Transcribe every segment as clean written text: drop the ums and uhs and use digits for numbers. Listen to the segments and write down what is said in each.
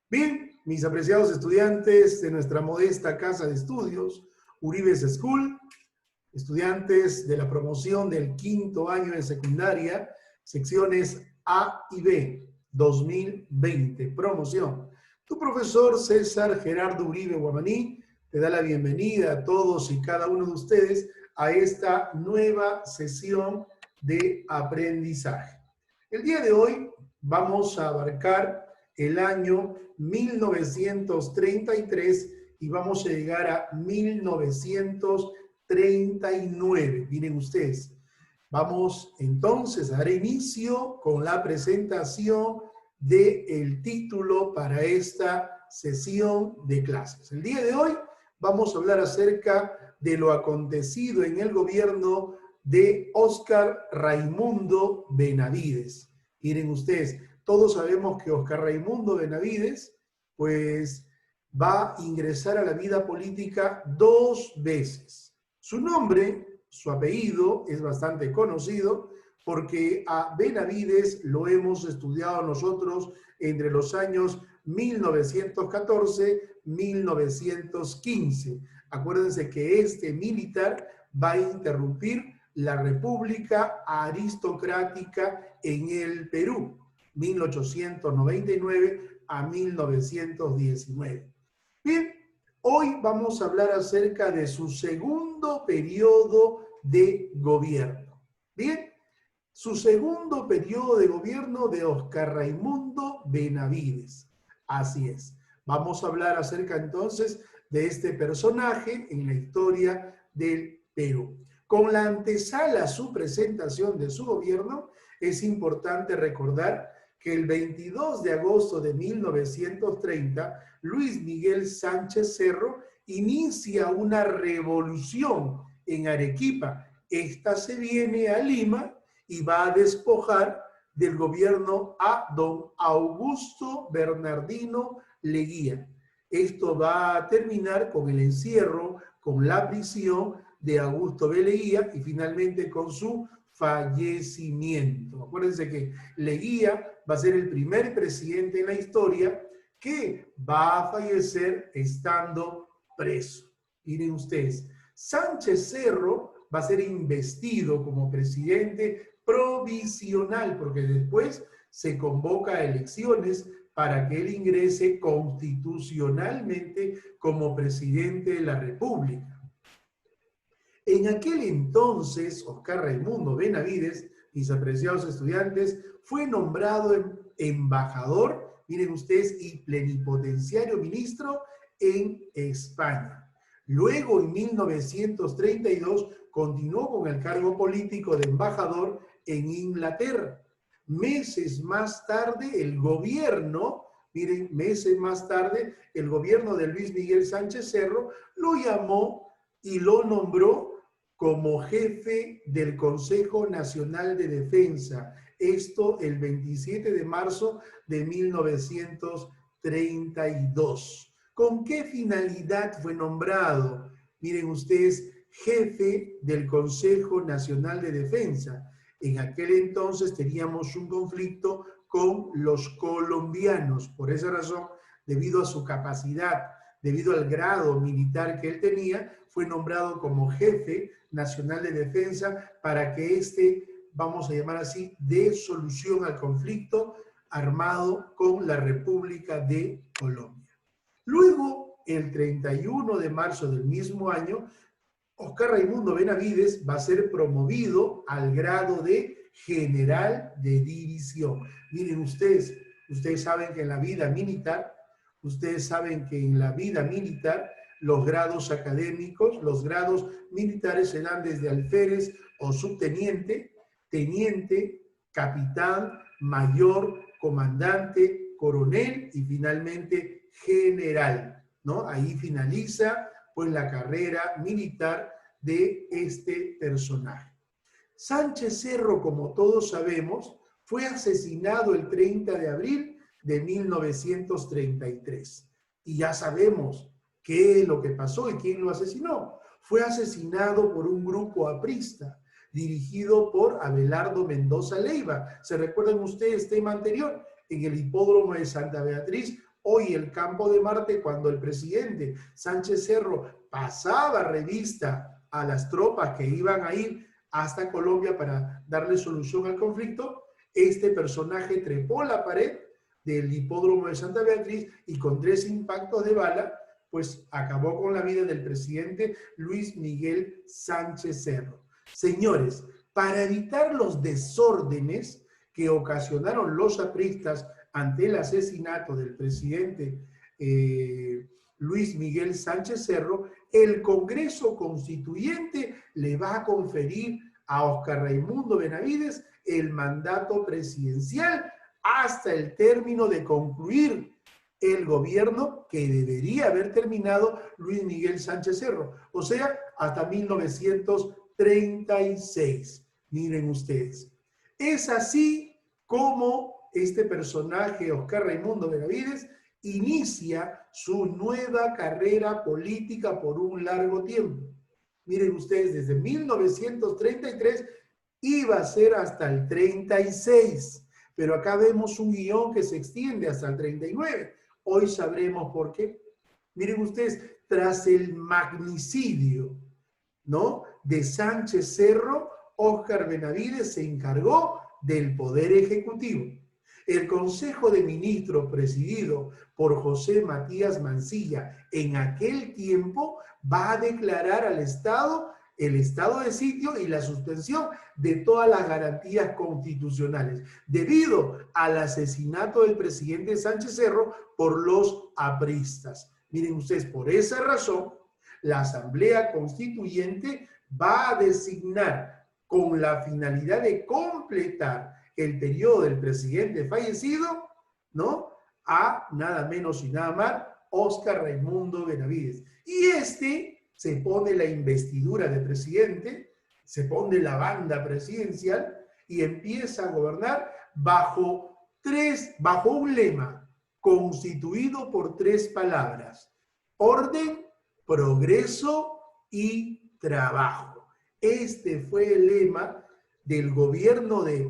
Bien, mis apreciados estudiantes de nuestra modesta casa de estudios, Uribes School, estudiantes de la promoción del quinto año de secundaria, secciones A y B, 2020, promoción. Tu profesor César Gerardo Uribe Guamaní te da la bienvenida a todos y cada uno de ustedes a esta nueva sesión de aprendizaje. El día de hoy vamos a abarcar el año 1933 y vamos a llegar a 1939. Miren ustedes, vamos entonces a dar inicio con la presentación del título para esta sesión de clases. El día de hoy vamos a hablar acerca de lo acontecido en el gobierno de Óscar Raimundo Benavides. Miren ustedes, todos sabemos que Óscar Raimundo Benavides, pues, va a ingresar a la vida política 2 veces. Su nombre, su apellido, es bastante conocido porque a Benavides lo hemos estudiado nosotros entre los años 1914-1915. Acuérdense que este militar va a interrumpir la República Aristocrática en el Perú, 1899 a 1919. Bien, hoy vamos a hablar acerca de su segundo periodo de gobierno. Bien, su segundo periodo de gobierno de Óscar Raimundo Benavides. Así es. Vamos a hablar acerca entonces de este personaje en la historia del Perú. Con la antesala a su presentación de su gobierno, es importante recordar que el 22 de agosto de 1930, Luis Miguel Sánchez Cerro inicia una revolución en Arequipa. Esta se viene a Lima y va a despojar del gobierno a don Augusto Bernardino Leguía. Esto va a terminar con el encierro, con la prisión de Augusto B. Leguía y finalmente con su fallecimiento. Acuérdense que Leguía va a ser el primer presidente en la historia que va a fallecer estando preso. Miren ustedes, Sánchez Cerro va a ser investido como presidente provisional, porque después se convoca a elecciones para que él ingrese constitucionalmente como presidente de la República. En aquel entonces, Óscar Raimundo Benavides, mis apreciados estudiantes, fue nombrado embajador, miren ustedes, y plenipotenciario ministro en España. Luego, en 1932, continuó con el cargo político de embajador en Inglaterra. Meses más tarde, el gobierno, miren, meses más tarde, el gobierno de Luis Miguel Sánchez Cerro lo llamó y lo nombró como jefe del Consejo Nacional de Defensa. Esto el 27 de marzo de 1932. ¿Con qué finalidad fue nombrado? Miren ustedes, jefe del Consejo Nacional de Defensa. En aquel entonces teníamos un conflicto con los colombianos. Por esa razón, debido a su capacidad, debido al grado militar que él tenía, fue nombrado como jefe nacional de defensa para que vamos a llamar así, dé solución al conflicto armado con la República de Colombia. Luego, el 31 de marzo del mismo año, Óscar Raimundo Benavides va a ser promovido al grado de general de división. Miren ustedes saben que en la vida militar, los grados académicos, los grados militares se dan desde alférez o subteniente, teniente, capitán, mayor, comandante, coronel y finalmente general, ¿no? Ahí finaliza pues la carrera militar de este personaje. Sánchez Cerro, como todos sabemos, fue asesinado el 30 de abril de 1933. Y ya sabemos qué es lo que pasó y quién lo asesinó. Fue asesinado por un grupo aprista dirigido por Abelardo Mendoza Leiva. ¿Se recuerdan ustedes tema anterior? En el hipódromo de Santa Beatriz, hoy el campo de Marte, cuando el presidente Sánchez Cerro pasaba revista a las tropas que iban a ir hasta Colombia para darle solución al conflicto, este personaje trepó la pared del hipódromo de Santa Beatriz y con 3 impactos de bala, pues acabó con la vida del presidente Luis Miguel Sánchez Cerro. Señores, para evitar los desórdenes que ocasionaron los apristas ante el asesinato del presidente Luis Miguel Sánchez Cerro, el Congreso Constituyente le va a conferir a Óscar Raimundo Benavides el mandato presidencial hasta el término de concluir el gobierno que debería haber terminado Luis Miguel Sánchez Cerro, o sea, hasta 1936. Miren ustedes. Es así como este personaje, Óscar Raimundo Benavides, inicia su nueva carrera política por un largo tiempo. Miren ustedes, desde 1933 iba a ser hasta el 36, pero acá vemos un guión que se extiende hasta el 39. Hoy sabremos por qué. Miren ustedes, tras el magnicidio, ¿no?, de Sánchez Cerro, Óscar Benavides se encargó del Poder Ejecutivo. El Consejo de Ministros, presidido por José Matías Mansilla, en aquel tiempo va a declarar al Estado el estado de sitio y la suspensión de todas las garantías constitucionales, debido al asesinato del presidente Sánchez Cerro por los apristas. Miren ustedes, por esa razón, la Asamblea Constituyente va a designar, con la finalidad de completar el periodo del presidente fallecido, ¿no?, a nada menos y nada más Óscar Raimundo Benavides. Y se pone la investidura de presidente, se pone la banda presidencial y empieza a gobernar bajo un lema constituido por 3 palabras: orden, progreso y trabajo. Este fue el lema del gobierno de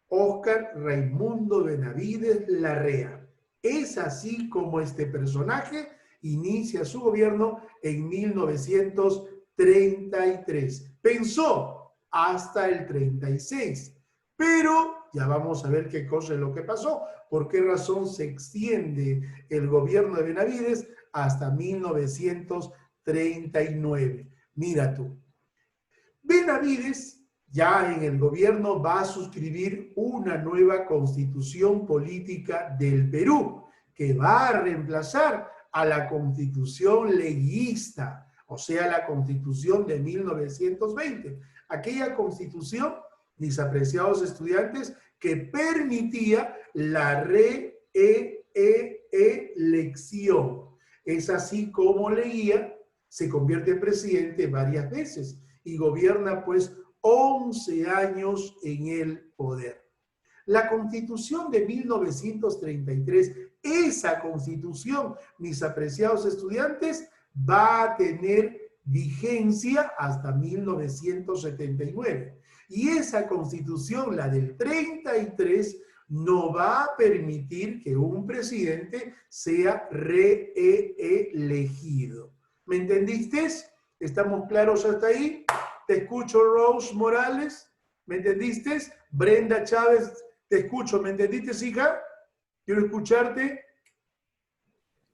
Óscar Raimundo Benavides Larrea. Es así como este personaje inicia su gobierno en 1933. Pensó hasta el 36, pero ya vamos a ver qué cosa es lo que pasó, por qué razón se extiende el gobierno de Benavides hasta 1939. Mira tú, Benavides ya en el gobierno va a suscribir una nueva constitución política del Perú, que va a reemplazar a la constitución leguista, o sea, la constitución de 1920. Aquella constitución, mis apreciados estudiantes, que permitía la reelección. Es así como Leguía se convierte en presidente varias veces y gobierna pues 11 años en el poder. La Constitución de 1933, esa Constitución, mis apreciados estudiantes, va a tener vigencia hasta 1979. Y esa Constitución, la del 33, no va a permitir que un presidente sea reelegido. ¿Me entendiste? ¿Estamos claros hasta ahí? Te escucho, Rose Morales. ¿Me entendiste? Brenda Chávez, te escucho. ¿Me entendiste, hija? Quiero escucharte.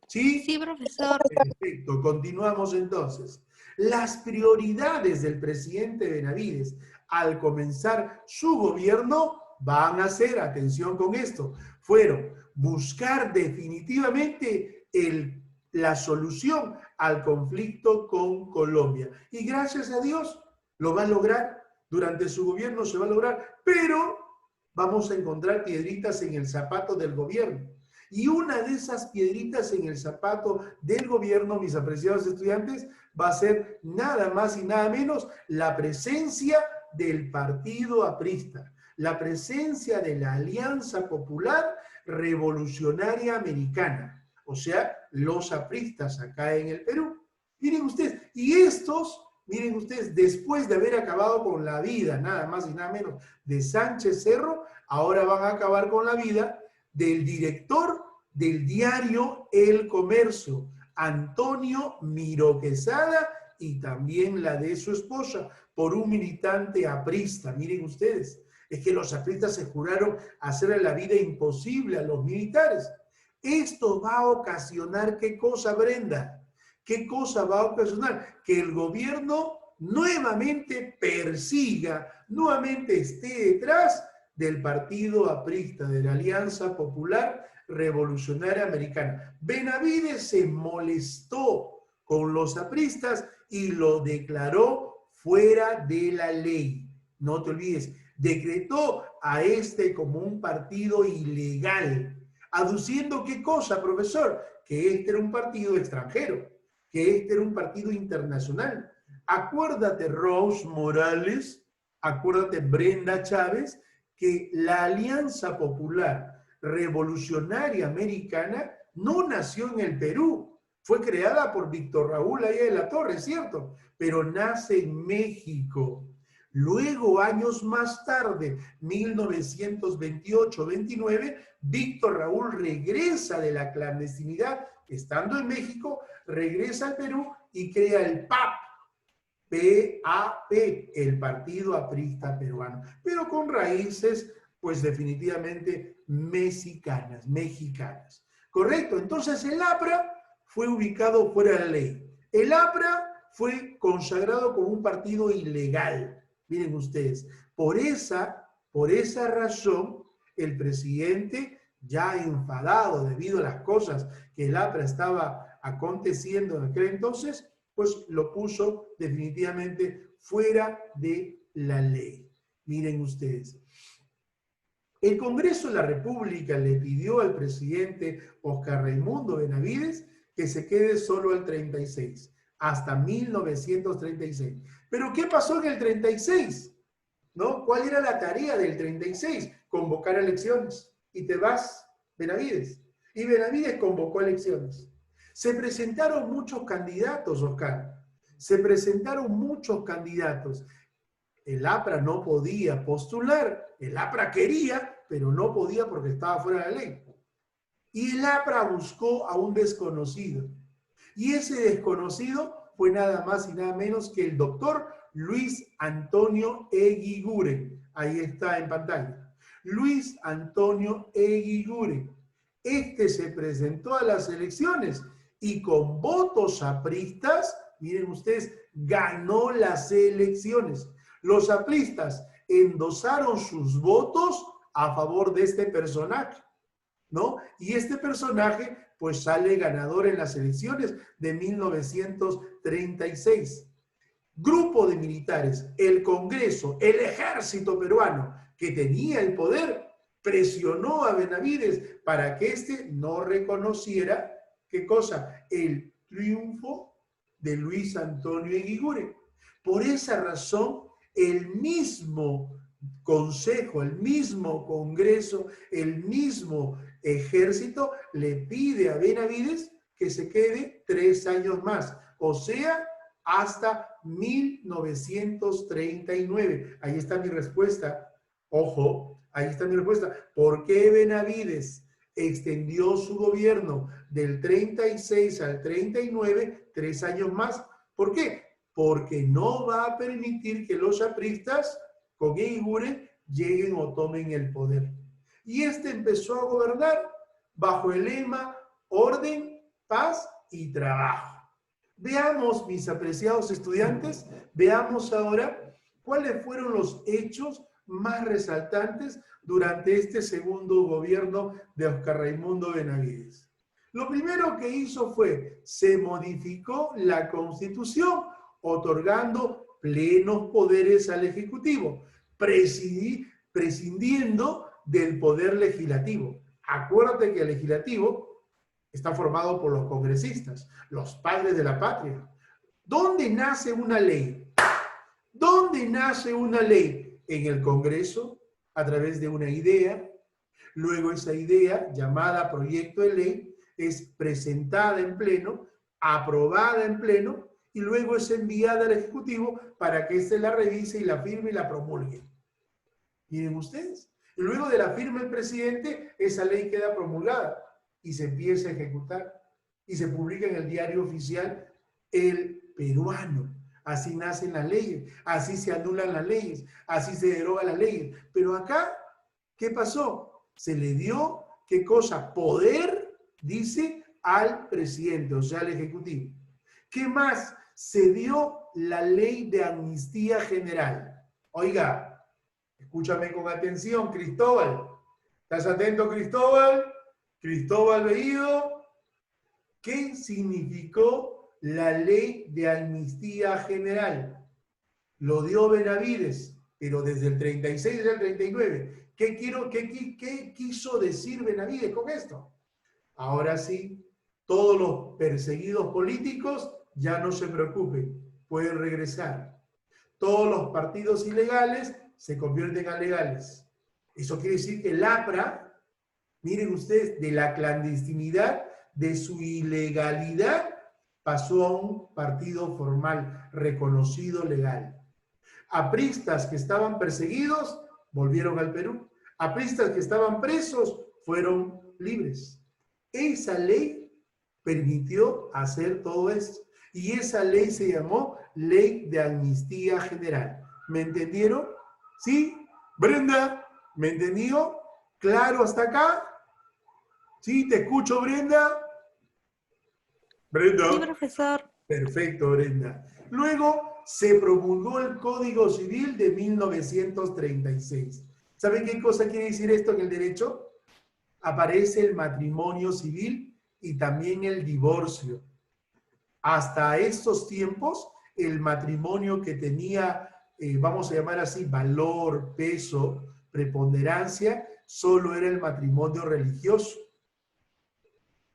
¿Sí? Sí, profesor. Perfecto. Continuamos entonces. Las prioridades del presidente Benavides al comenzar su gobierno van a ser, atención con esto, fueron buscar definitivamente la solución al conflicto con Colombia. Y gracias a Dios lo va a lograr, durante su gobierno se va a lograr, pero vamos a encontrar piedritas en el zapato del gobierno. Y una de esas piedritas en el zapato del gobierno, mis apreciados estudiantes, va a ser nada más y nada menos la presencia del partido aprista, la presencia de la Alianza Popular Revolucionaria Americana, o sea, los apristas acá en el Perú. Miren ustedes, y estos, miren ustedes, después de haber acabado con la vida, nada más y nada menos, de Sánchez Cerro, ahora van a acabar con la vida del director del diario El Comercio, Antonio Miro Quesada, y también la de su esposa, por un militante aprista. Miren ustedes, es que los apristas se juraron hacerle la vida imposible a los militares. Esto va a ocasionar, ¿qué cosa, Brenda? ¿Qué cosa va a ocasionar? Que el gobierno nuevamente persiga, nuevamente esté detrás del partido aprista, de la Alianza Popular Revolucionaria Americana. Benavides se molestó con los apristas y lo declaró fuera de la ley. No te olvides, decretó a este como un partido ilegal, aduciendo ¿qué cosa, profesor? Que este era un partido extranjero, que este era un partido internacional. Acuérdate, Rose Morales, acuérdate, Brenda Chávez, que la Alianza Popular Revolucionaria Americana no nació en el Perú, fue creada por Víctor Raúl Aya de la Torre, ¿cierto? Pero nace en México. Luego, años más tarde, 1928-29, Víctor Raúl regresa de la clandestinidad, estando en México, regresa al Perú y crea el PAP, PAP, el Partido Aprista Peruano, pero con raíces, pues definitivamente mexicanas. ¿Correcto? Entonces el APRA fue ubicado fuera de la ley. El APRA fue consagrado como un partido ilegal. Miren ustedes, por esa razón, el presidente, ya enfadado debido a las cosas que el APRA estaba aconteciendo en aquel entonces, pues lo puso definitivamente fuera de la ley. Miren ustedes. El Congreso de la República le pidió al presidente Oscar Raimundo Benavides que se quede solo al 36, hasta 1936. ¿Pero qué pasó en el 36? ¿No? ¿Cuál era la tarea del 36? Convocar elecciones. Y te vas, Benavides. Y Benavides convocó elecciones. Se presentaron muchos candidatos, Oscar. Se presentaron muchos candidatos. El APRA no podía postular. El APRA quería, pero no podía porque estaba fuera de la ley. Y el APRA buscó a un desconocido. Y ese desconocido fue nada más y nada menos que el doctor Luis Antonio Eguiguren. Ahí está en pantalla. Luis Antonio Eguiguren. Este se presentó a las elecciones y con votos apristas, miren ustedes, ganó las elecciones. Los apristas endosaron sus votos a favor de este personaje, ¿no? Y este personaje pues sale ganador en las elecciones de 1936. Grupo de militares, el Congreso, el ejército peruano que tenía el poder, presionó a Benavides para que éste no reconociera, ¿qué cosa? El triunfo de Luis Antonio Eguiguren. Por esa razón, el mismo Consejo, el mismo Congreso, el mismo ejército le pide a Benavides que se quede 3 años más, o sea, hasta 1939. Ahí está mi respuesta. Ojo, ahí está mi respuesta. ¿Por qué Benavides extendió su gobierno del 36 al 39, 3 años más? ¿Por qué? Porque no va a permitir que los apristas con Eguiguren lleguen o tomen el poder. Y este empezó a gobernar bajo el lema orden, paz y trabajo. Veamos, mis apreciados estudiantes, veamos ahora cuáles fueron los hechos más resaltantes durante este segundo gobierno de Oscar Raimundo Benavides. Lo primero que hizo fue, se modificó la Constitución, otorgando plenos poderes al Ejecutivo, prescindiendo del poder legislativo. Acuérdate que el legislativo está formado por los congresistas, los padres de la patria. ¿Dónde nace una ley? ¿Dónde nace una ley? En el Congreso, a través de una idea. Luego esa idea, llamada proyecto de ley, es presentada en pleno, aprobada en pleno, y luego es enviada al Ejecutivo para que éste la revise y la firme y la promulgue. Miren ustedes. Y luego de la firma del presidente, esa ley queda promulgada. y se empieza a ejecutar y se publica en el diario oficial El Peruano. Así nacen las leyes, así se anulan las leyes, así se derogan las leyes. Pero acá, ¿qué pasó? Se le dio, ¿qué cosa? Poder, dice, al presidente, o sea, al ejecutivo. ¿Qué más? Se dio la ley de amnistía general. Oiga, escúchame con atención, Cristóbal. ¿Estás atento, Cristóbal? Cristóbal Bellido. ¿Qué significó la ley de amnistía general? Lo dio Benavides, pero desde el 36 al 39. ¿Qué quiso decir Benavides con esto? Ahora sí, todos los perseguidos políticos ya no se preocupen, pueden regresar. Todos los partidos ilegales se convierten a legales. Eso quiere decir que el APRA, miren ustedes, de la clandestinidad, de su ilegalidad, pasó a un partido formal, reconocido, legal. Apristas que estaban perseguidos volvieron al Perú. Apristas que estaban presos fueron libres. Esa ley permitió hacer todo esto. Y esa ley se llamó Ley de Amnistía General. ¿Me entendieron? ¿Sí? Brenda, ¿me entendió? ¿Claro hasta acá? ¿Sí? ¿Te escucho, Brenda? Brenda. Sí, profesor. Perfecto, Brenda. Luego se promulgó el Código Civil de 1936. ¿Saben qué cosa quiere decir esto en el derecho? Aparece el matrimonio civil y también el divorcio. Hasta estos tiempos, el matrimonio que tenía, vamos a llamar así, valor, peso, preponderancia, solo era el matrimonio religioso,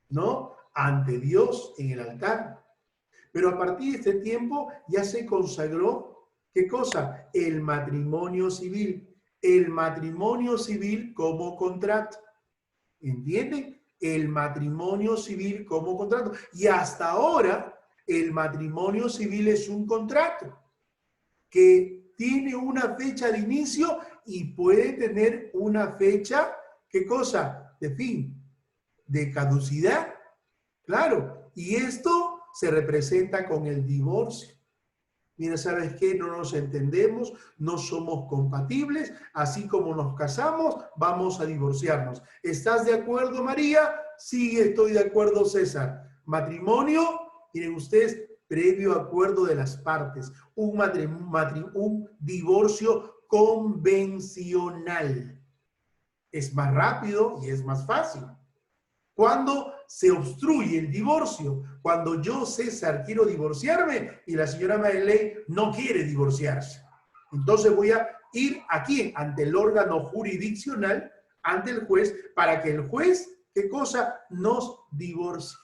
¿no? Ante Dios en el altar. Pero a partir de este tiempo ya se consagró, ¿qué cosa? El matrimonio civil. El matrimonio civil como contrato. ¿Entienden? El matrimonio civil como contrato. Y hasta ahora, el matrimonio civil es un contrato que tiene una fecha de inicio y puede tener una fecha, ¿qué cosa? De fin, de caducidad. Claro, y esto se representa con el divorcio. Mira, ¿sabes qué? No nos entendemos, no somos compatibles, así como nos casamos, vamos a divorciarnos. ¿Estás de acuerdo, María? Sí, estoy de acuerdo, César. Matrimonio, miren ustedes, previo acuerdo de las partes. Un divorcio convencional. Es más rápido y es más fácil. Cuando se obstruye el divorcio, cuando yo, César, quiero divorciarme y la señora Mariley no quiere divorciarse. Entonces voy a ir aquí, ante el órgano jurisdiccional, ante el juez, para que el juez, ¿qué cosa? Nos divorcie.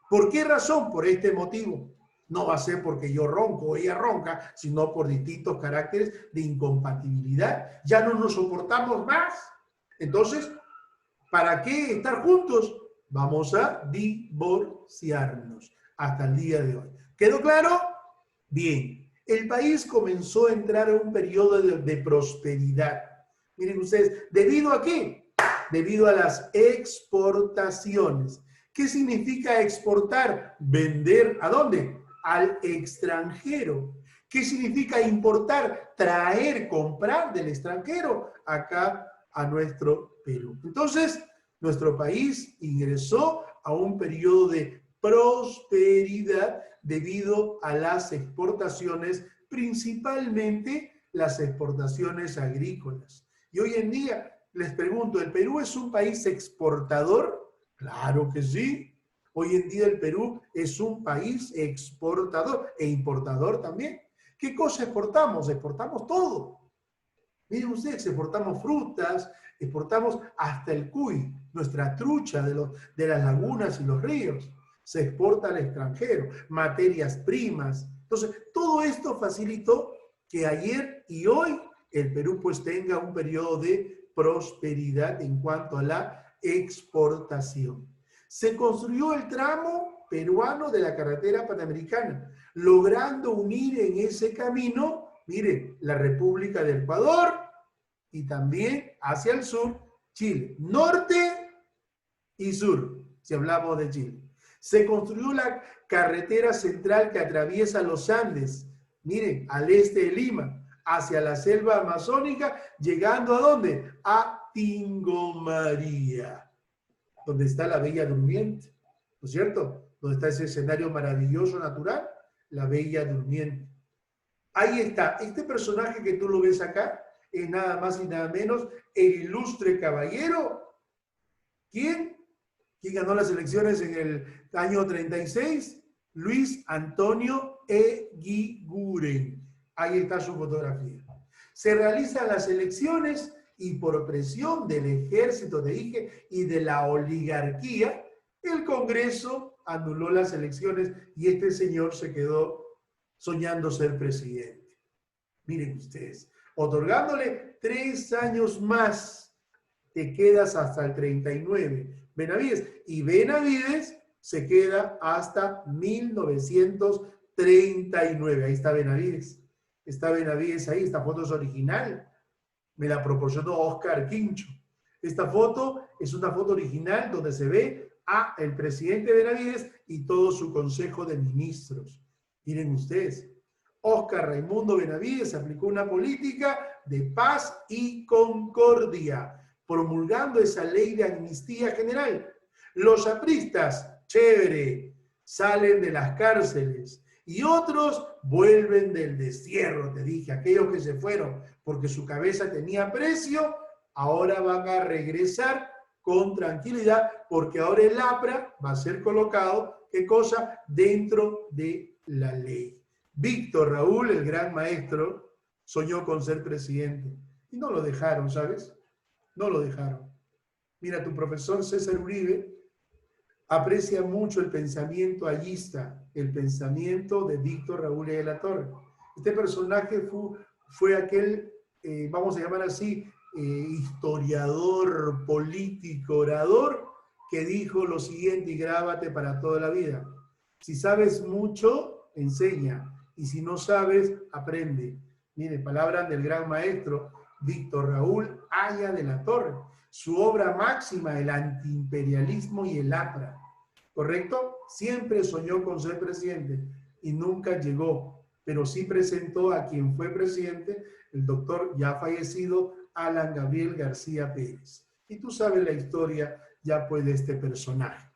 ¿Por qué razón? Por este motivo. No va a ser porque yo ronco o ella ronca, sino por distintos caracteres de incompatibilidad. Ya no nos soportamos más. Entonces, ¿para qué estar juntos? Vamos a divorciarnos hasta el día de hoy. ¿Quedó claro? Bien. El país comenzó a entrar a un periodo de prosperidad. Miren ustedes, ¿debido a qué? Debido a las exportaciones. ¿Qué significa exportar? Vender, ¿a dónde? Al extranjero. ¿Qué significa importar? Traer, comprar del extranjero acá a nuestro Perú. Entonces, nuestro país ingresó a un periodo de prosperidad debido a las exportaciones, principalmente las exportaciones agrícolas. Y hoy en día, les pregunto, ¿el Perú es un país exportador? Claro que sí. Hoy en día el Perú es un país exportador e importador también. ¿Qué cosa exportamos? Exportamos todo. Miren ustedes, exportamos frutas, exportamos hasta el cuy, nuestra trucha de las lagunas y los ríos. Se exporta al extranjero, materias primas. Entonces, todo esto facilitó que ayer y hoy el Perú pues tenga un periodo de prosperidad en cuanto a la exportación. Se construyó el tramo peruano de la carretera panamericana, logrando unir en ese camino, mire, la República del Ecuador y también hacia el sur, Chile, norte y sur. si hablamos de Chile. Se construyó la carretera central que atraviesa los Andes, miren, al este de Lima, hacia la selva amazónica, llegando ¿a dónde? A Tingomaría, donde está la Bella Durmiente, ¿no es cierto? Donde está ese escenario maravilloso natural, la Bella Durmiente. Ahí está, este personaje que tú lo ves acá, es nada más y nada menos el ilustre caballero. ¿Quién? ¿Quién ganó las elecciones en el año 36? Luis Antonio Eguiguren. Ahí está su fotografía. Se realizan las elecciones y por presión del ejército, te dije, y de la oligarquía, el Congreso anuló las elecciones y este señor se quedó soñando ser presidente. Miren ustedes, otorgándole 3 años más, te quedas hasta el 39. Benavides. Y Benavides se queda hasta 1939. Ahí está Benavides. Está Benavides ahí. Esta foto es original. Me la proporcionó Oscar Quincho. Esta foto es una foto original donde se ve a el presidente Benavides y todo su consejo de ministros. Miren ustedes. Oscar Raimundo Benavides aplicó una política de paz y concordia, promulgando esa ley de amnistía general. Los apristas, chévere, salen de las cárceles y otros vuelven del destierro, te dije, aquellos que se fueron porque su cabeza tenía precio, ahora van a regresar con tranquilidad porque ahora el APRA va a ser colocado, ¿qué cosa? Dentro de la ley. Víctor Raúl, el gran maestro, soñó con ser presidente y no lo dejaron, ¿sabes? No lo dejaron. Mira, tu profesor César Uribe aprecia mucho el pensamiento allista, el pensamiento de Víctor Raúl de la Torre. Este personaje fue aquel, vamos a llamar así, historiador, político, orador, que dijo lo siguiente y grábate para toda la vida. Si sabes mucho, enseña. Y si no sabes, aprende. Mire, palabras del gran maestro Víctor Raúl Haya de la Torre. Su obra máxima, el antiimperialismo y el APRA. ¿Correcto? Siempre soñó con ser presidente y nunca llegó, pero sí presentó a quien fue presidente, el doctor ya fallecido Alan Gabriel García Pérez. Y tú sabes la historia ya pues de este personaje.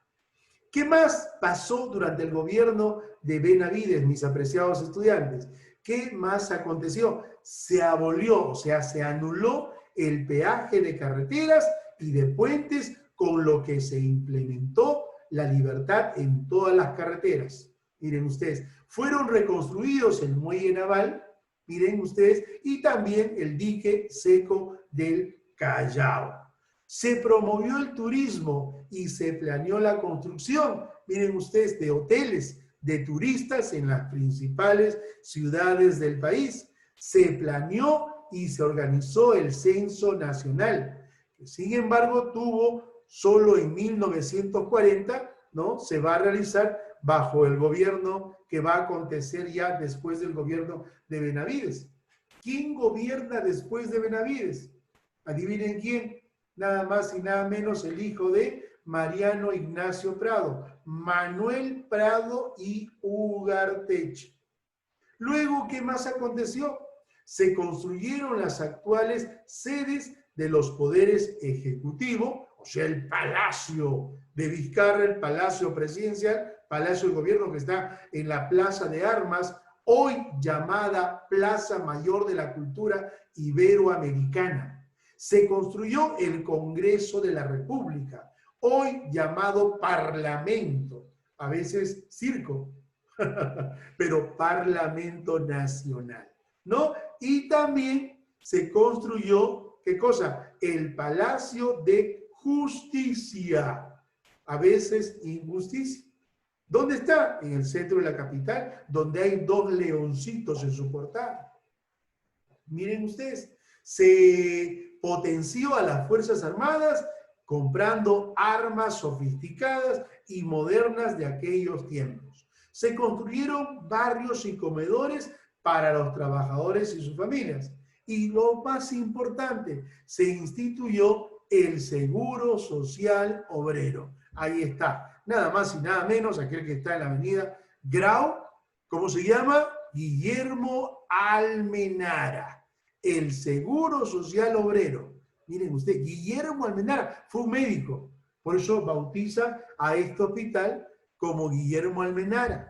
¿Qué más pasó durante el gobierno de Benavides, mis apreciados estudiantes? ¿Qué más aconteció? Se abolió, o sea, se anuló el peaje de carreteras y de puentes, con lo que se implementó la libertad en todas las carreteras. Miren ustedes, fueron reconstruidos el muelle naval, miren ustedes, y también el dique seco del Callao. Se promovió el turismo y se planeó la construcción, miren ustedes, de hoteles de turistas en las principales ciudades del país. Se planeó y se organizó el censo nacional, que sin embargo tuvo solo en 1940, ¿no? Se va a realizar bajo el gobierno que va a acontecer ya después del gobierno de Benavides. ¿Quién gobierna después de Benavides? Adivinen quién. Nada más y nada menos el hijo de Mariano Ignacio Prado, Manuel Prado y Ugarteche. Luego, ¿qué más aconteció? Se construyeron las actuales sedes de los poderes ejecutivo, o sea, el Palacio de Vizcarra, el Palacio Presidencial, Palacio de Gobierno que está en la Plaza de Armas, hoy llamada Plaza Mayor de la Cultura Iberoamericana. Se construyó el Congreso de la República, hoy llamado Parlamento, a veces circo, pero Parlamento Nacional, ¿no? Y también se construyó, ¿qué cosa? El Palacio de Justicia, a veces injusticia. ¿Dónde está? En el centro de la capital, donde hay 2 leoncitos en su portada. Miren ustedes, se potenció a las Fuerzas Armadas comprando armas sofisticadas y modernas de aquellos tiempos. Se construyeron barrios y comedores para los trabajadores y sus familias. Y lo más importante, se instituyó el Seguro Social Obrero. Ahí está. Nada más y nada menos, aquel que está en la avenida Grau, ¿cómo se llama? Guillermo Almenara, el Seguro Social Obrero. Miren ustedes, Guillermo Almenara fue un médico, por eso bautiza a este hospital como Guillermo Almenara.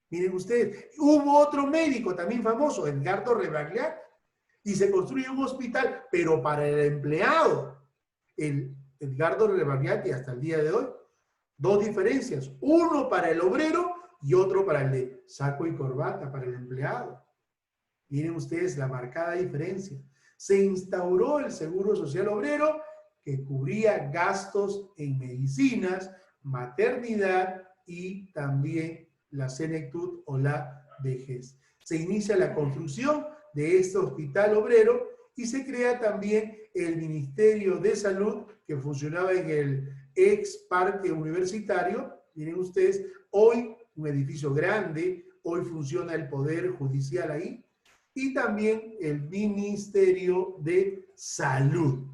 Miren ustedes, hubo otro médico también famoso, Edgardo Rebagliati, y se construye un hospital, pero para el empleado. El Edgardo Rebagliati hasta el día de hoy, dos diferencias, uno para el obrero y otro para el de saco y corbata, para el empleado. Miren ustedes la marcada diferencia. Se instauró el Seguro Social Obrero que cubría gastos en medicinas, maternidad y también la senectud o la vejez. Se inicia la construcción de este hospital obrero y se crea también el Ministerio de Salud que funcionaba en el ex parque universitario. Miren ustedes, hoy un edificio grande, hoy funciona el Poder Judicial ahí, y también el Ministerio de Salud.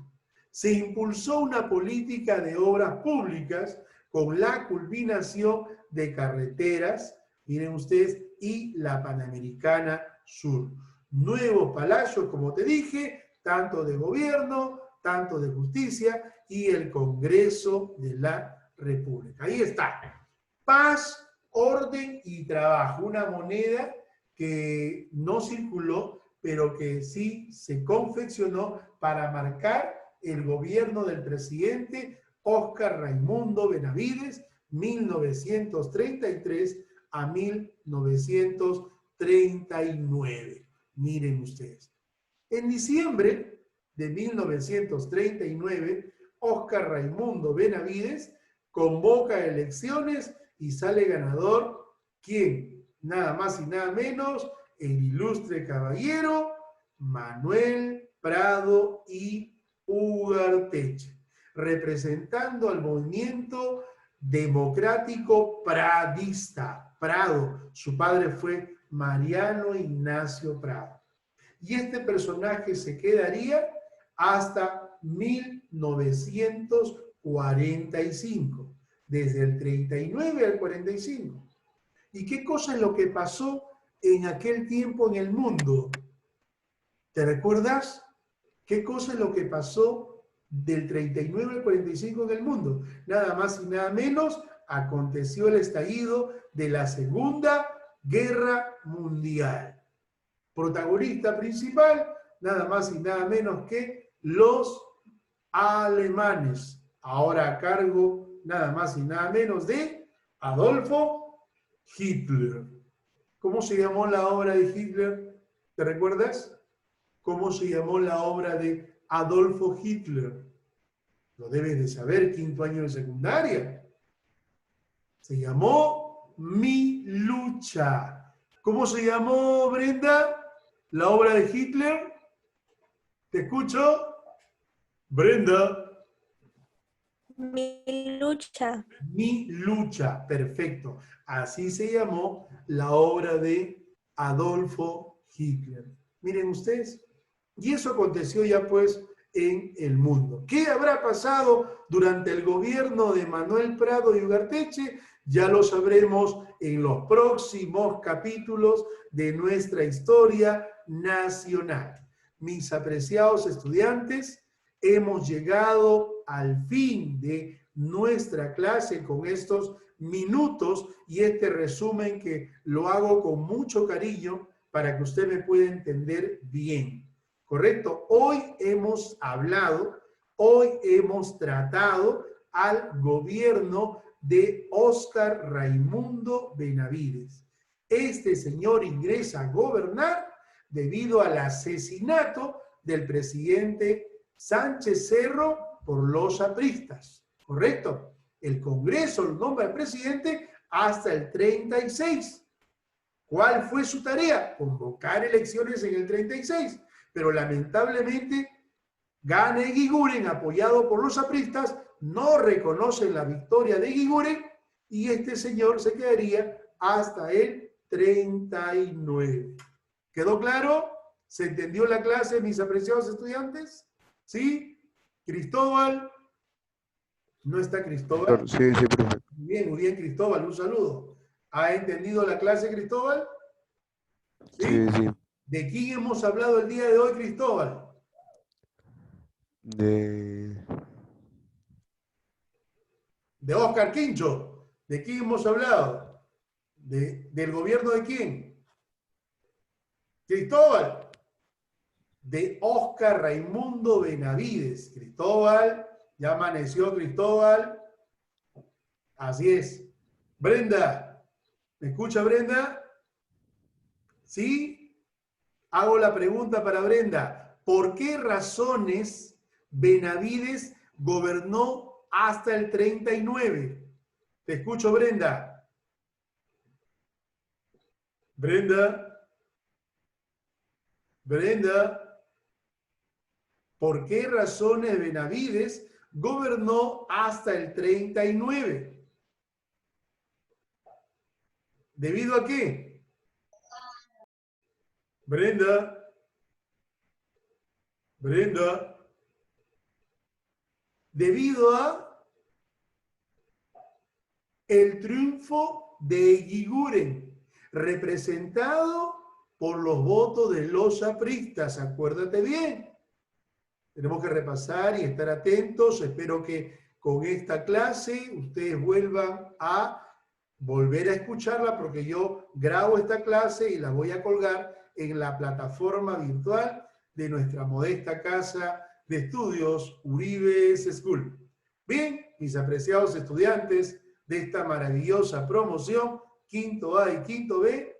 Se impulsó una política de obras públicas con la culminación de carreteras, miren ustedes, y la Panamericana Sur. Nuevos palacios, como te dije, tanto de gobierno, tanto de justicia y el Congreso de la República. Ahí está. Paz, orden y trabajo. Una moneda que no circuló, pero que sí se confeccionó para marcar el gobierno del presidente Óscar Raimundo Benavides, 1933 a 1939. Miren ustedes. En diciembre de 1939, Óscar Raimundo Benavides convoca elecciones y sale ganador, ¿quién? Nada más y nada menos, el ilustre caballero Manuel Prado y Ugarteche, representando al movimiento democrático pradista. Prado, su padre fue Mariano Ignacio Prado. Y este personaje se quedaría hasta 1945, desde el 39 al 45. ¿Y qué cosa es lo que pasó en aquel tiempo en el mundo? ¿Te recuerdas? ¿Qué cosa es lo que pasó del 39 al 45 en el mundo? Nada más y nada menos, aconteció el estallido de la Segunda Guerra Mundial. Protagonista principal, nada más y nada menos que los alemanes. Ahora a cargo, nada más y nada menos de Adolfo Hitler. ¿Cómo se llamó la obra de Hitler? ¿Te recuerdas? ¿Cómo se llamó la obra de Adolfo Hitler? Lo debes de saber, quinto año de secundaria. Se llamó Mi lucha. ¿Cómo se llamó, Brenda, la obra de Hitler? ¿Te escucho? Brenda. Mi lucha. Mi lucha, perfecto. Así se llamó la obra de Adolfo Hitler. Miren ustedes, y eso aconteció ya pues en el mundo. ¿Qué habrá pasado durante el gobierno de Manuel Prado y Ugarteche? Ya lo sabremos en los próximos capítulos de nuestra historia nacional. Mis apreciados estudiantes, hemos llegado al fin de nuestra clase con estos minutos y este resumen que lo hago con mucho cariño para que usted me pueda entender bien. ¿Correcto? Hoy hemos hablado, hoy hemos tratado al gobierno de Óscar Raimundo Benavides. Este señor ingresa a gobernar debido al asesinato del presidente Sánchez Cerro por los apristas, ¿correcto? El Congreso lo nombra al presidente hasta el 36. ¿Cuál fue su tarea? Convocar elecciones en el 36, pero lamentablemente gana Eguiguren, apoyado por los apristas, no reconocen la victoria de Eguiguren y este señor se quedaría hasta el 39. ¿Quedó claro? ¿Se entendió la clase, mis apreciados estudiantes? ¿Sí? Cristóbal, ¿No está Cristóbal? Profesor, sí, sí, profe. Muy bien, Cristóbal, un saludo. ¿Ha entendido la clase, Cristóbal? Sí, ¿Sí? sí. ¿De quién hemos hablado el día de hoy, Cristóbal? De... De Oscar Quincho. ¿De quién hemos hablado? ¿Del gobierno de quién? Cristóbal. De Oscar Raimundo Benavides. Cristóbal, ya amaneció Cristóbal. Así es. Brenda, ¿me escucha Brenda? ¿Sí? Hago la pregunta para Brenda. ¿Por qué razones Benavides gobernó hasta el 39? Te escucho, Brenda. Brenda. Brenda. ¿Por qué razones Benavides gobernó hasta el 39? ¿Debido a qué? Brenda. Brenda. Debido a el triunfo de Eguiguren, representado por los votos de los apristas. Acuérdate bien. Tenemos que repasar y estar atentos. Espero que con esta clase ustedes vuelvan a volver a escucharla, porque yo grabo esta clase y la voy a colgar en la plataforma virtual de nuestra modesta casa de estudios Uribe School. Bien, mis apreciados estudiantes de esta maravillosa promoción, quinto A y quinto B,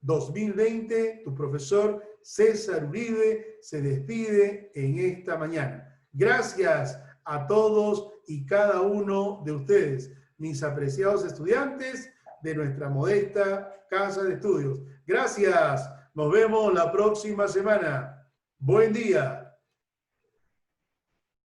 2020, tu profesor César Uribe se despide en esta mañana. Gracias a todos y cada uno de ustedes, mis apreciados estudiantes de nuestra modesta casa de estudios. Gracias. Nos vemos la próxima semana. Buen día.